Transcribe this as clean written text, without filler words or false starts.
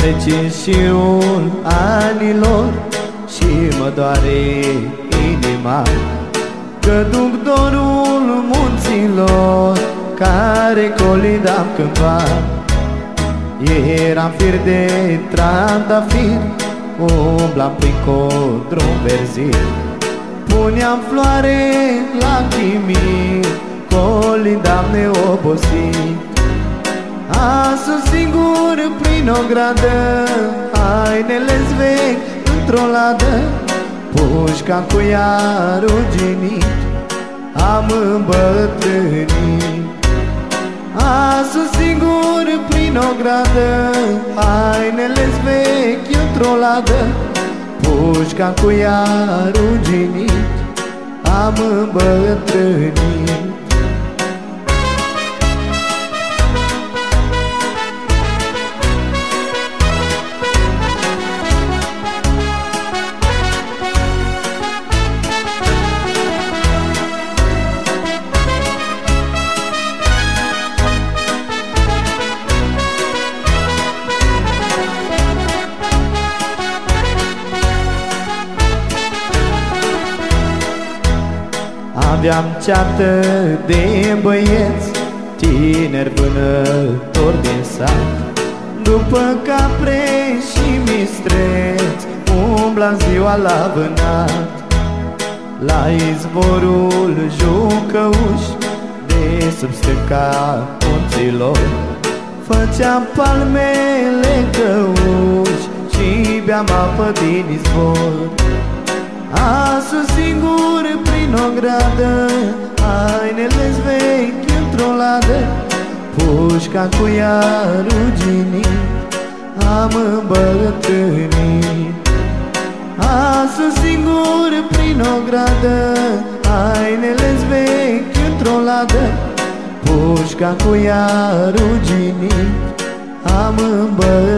Trece și un anilor și mă doare inima, că duc dorul munților care colindam cândva. Eram fir de trandafir, umblam prin codrum verzit, puneam floare la chimii, colindam neobosit. Azi sunt singur prin o gradă, hainele-s vechi într-o ladă, pușca cu ea ruginit, am îmbătrânit. Azi sunt singur prin o gradă, hainele-s vechi într-o ladă, pușca cu ea ruginit, am îmbătrânit. Aveam ceată de băieți, tineri vânători din sat, după capre și mistreți, umblam ziua la vânat. La izvorul jucăuși de sub stânca munților, făceam palmele căuși și beam apă din izvor. Azi sunt singur prin o gradă, hainele-s vechi într-o ladă, pușca cu ea ruginit, am îmbătrânit. Azi sunt singur prin o gradă, hainele-s vechi într-o ladă, pușca cu ea ruginit, am îmbătrânit.